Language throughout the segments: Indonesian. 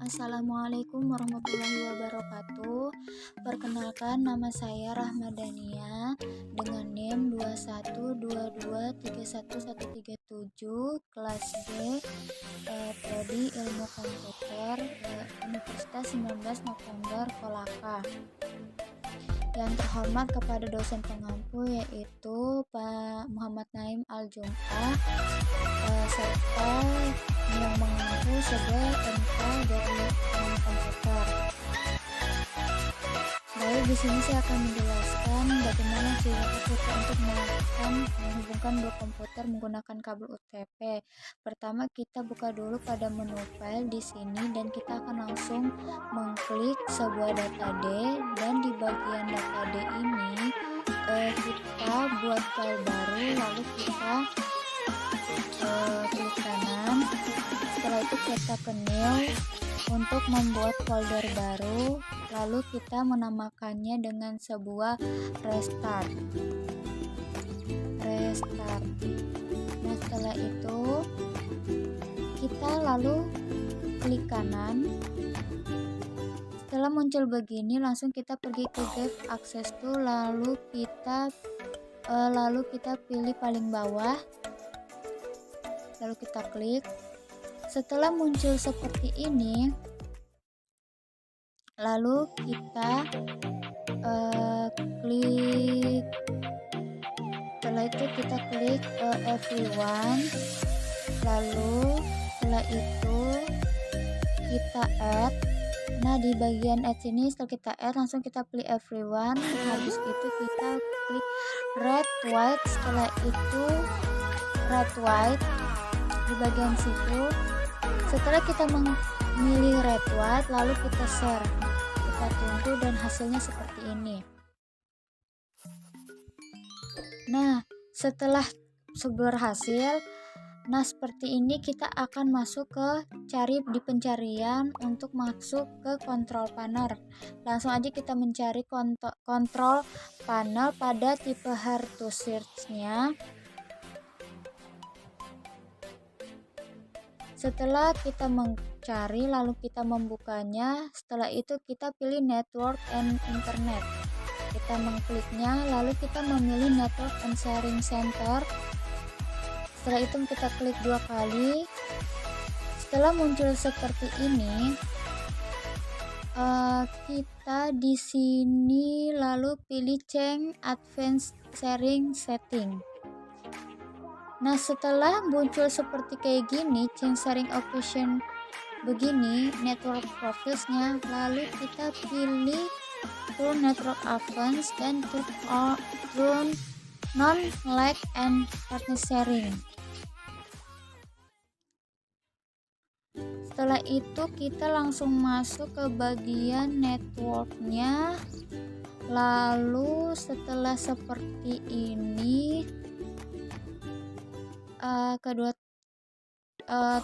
Assalamualaikum warahmatullahi wabarakatuh. Perkenalkan, nama saya Rahmadania dengan NIM 21223137 kelas D, Prodi Ilmu Komputer, Universitas 19 November Kolaka. Yang terhormat kepada dosen pengampu yaitu Pak Muhammad Naim Al-Jum'ah, serta yang mengaku sebagai MK dari Ilmu Komputer. Baik, di sini saya akan menjelaskan bagaimana cara kita untuk menghubungkan dua komputer menggunakan kabel UTP. Pertama, kita buka dulu pada menu file di sini dan kita akan langsung mengklik sebuah data D, dan di bagian data D ini kita buat file baru, lalu kita klik kanan. Setelah itu kita ke new untuk membuat folder baru, lalu kita menamakannya dengan sebuah restart. Nah, setelah itu kita lalu klik kanan. Setelah muncul begini, langsung kita pergi ke Get Access to, lalu kita pilih paling bawah, lalu kita klik. Setelah muncul seperti ini, lalu kita klik. Setelah itu kita klik everyone, lalu setelah itu kita add. Nah, di bagian add sini setelah kita add, langsung kita pilih everyone. Habis itu kita klik red white, setelah itu red white di bagian situ. Setelah kita memilih red white, lalu kita share. Kita tunggu dan hasilnya seperti ini. Nah, setelah berhasil, nah seperti ini kita akan masuk ke cari di pencarian untuk masuk ke control panel. Langsung aja kita mencari control panel pada tipe hard to search-nya. Setelah kita mencari, lalu kita membukanya. Setelah itu kita pilih network and internet. Kita mengkliknya, lalu kita memilih network and sharing center. Setelah itu kita klik 2 kali. Setelah muncul seperti ini, kita di sini lalu pilih change advanced sharing setting. Nah, setelah muncul seperti kayak gini, change sharing option begini, network profiles-nya, lalu kita pilih turn network advanced dan turn non-lag and partner sharing. Setelah itu kita langsung masuk ke bagian networknya. Lalu setelah seperti ini, kedua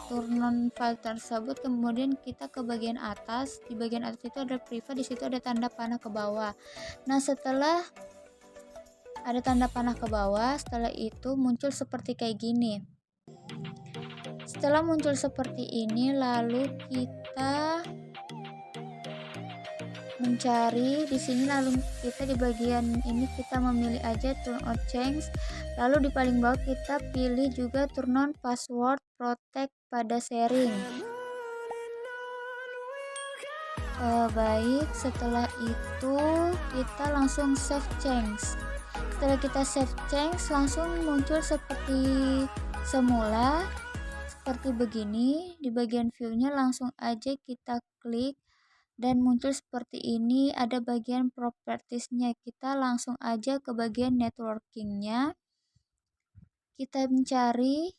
turn on file tersebut, kemudian kita ke bagian atas. Di bagian atas itu ada private, di situ ada tanda panah ke bawah. Nah, setelah ada tanda panah ke bawah, setelah itu muncul seperti kayak gini. Setelah muncul seperti ini, lalu kita mencari di sini, lalu kita di bagian ini kita memilih aja turn on change, lalu di paling bawah kita pilih juga turn on password protect pada sharing. Baik, setelah itu kita langsung save change. Setelah kita save change, langsung muncul seperti semula, seperti begini. Di bagian view-nya langsung aja kita klik dan muncul seperti ini. Ada bagian properties-nya, kita langsung aja ke bagian networking-nya. Kita mencari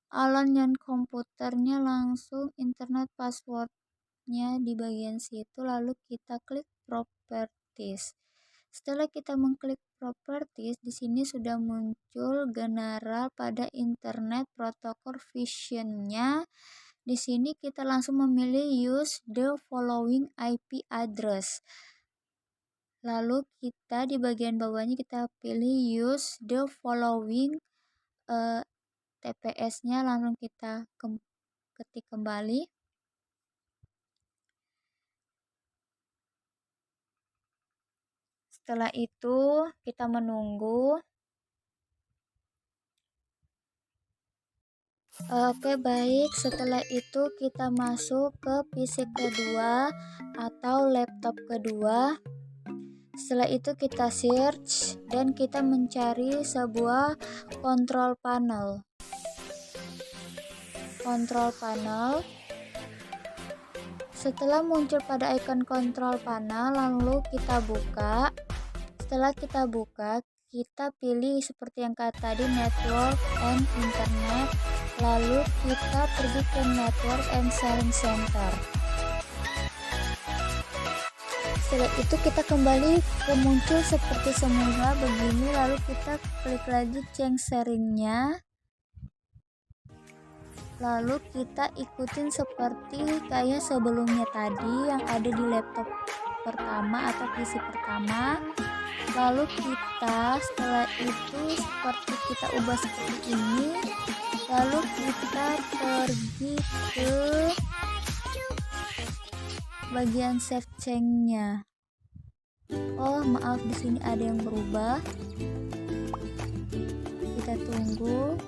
alon komputernya, langsung internet password-nya di bagian situ, lalu kita klik properties. Setelah kita mengklik properties, di sini sudah muncul general pada internet protocol vision-nya. Di sini kita langsung memilih use the following IP address. Lalu kita di bagian bawahnya kita pilih use the following TPS-nya, langsung kita ketik kembali. Setelah itu kita menunggu. Oke, baik. Setelah itu kita masuk ke PC kedua atau laptop kedua. Setelah itu kita search dan kita mencari sebuah control panel. Control panel. Setelah muncul pada icon control panel, lalu kita buka. Setelah kita buka, kita pilih seperti yang tadi, network and internet. Lalu kita pergi ke network and sharing center. Setelah itu kita kembali ke muncul seperti semula begini, lalu kita klik lagi change sharingnya. Lalu kita ikutin seperti kayak sebelumnya tadi yang ada di laptop pertama atau PC pertama. Lalu kita setelah itu seperti kita ubah seperti ini. Lalu kita pergi ke bagian searchingnya. Oh, maaf, di sini ada yang berubah. Kita tunggu.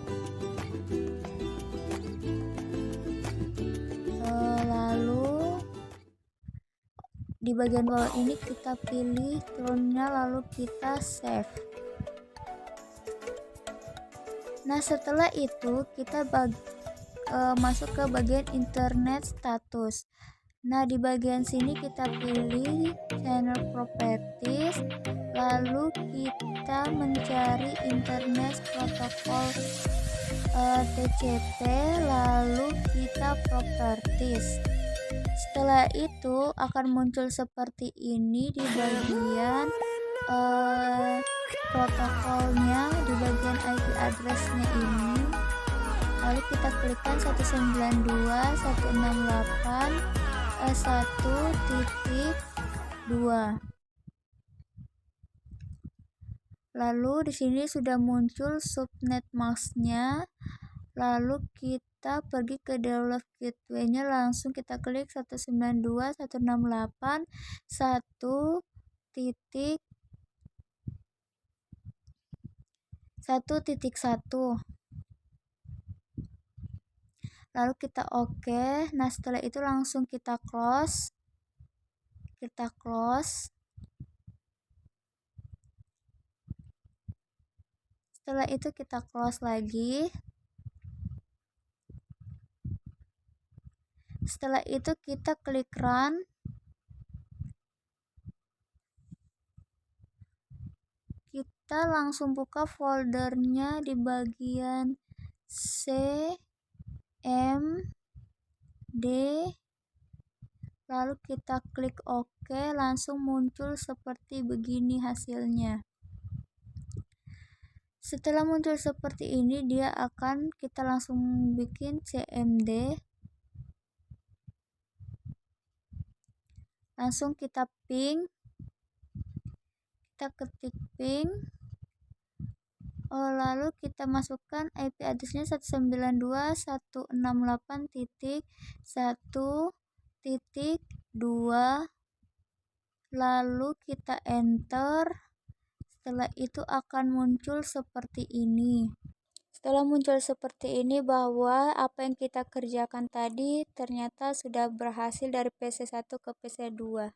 Lalu di bagian bawah ini kita pilih turunnya, lalu kita save. Nah, setelah itu kita masuk ke bagian internet status. Nah, di bagian sini kita pilih channel properties, lalu kita mencari internet protocol TCP, lalu kita properties. Setelah itu akan muncul seperti ini di bagian protokolnya, di bagian IP addressnya ini. Lalu kita klikkan 192.168.1.2. Lalu di sini sudah muncul subnet masknya. Lalu kita pergi ke download gateway-nya, langsung kita klik 192.168.1.1. Lalu kita oke. Nah, setelah itu langsung kita close. Setelah itu kita close lagi. Setelah itu kita klik run. Kita langsung buka foldernya di bagian C, M, D. Lalu kita klik OK, langsung muncul seperti begini hasilnya. Setelah muncul seperti ini, kita langsung bikin CMD. Langsung kita ping. Kita ketik ping. Lalu kita masukkan IP addressnya 192.168.1.2. Lalu kita enter. Setelah itu akan muncul seperti ini. Setelah muncul seperti ini, bahwa apa yang kita kerjakan tadi ternyata sudah berhasil dari PC1 ke PC2.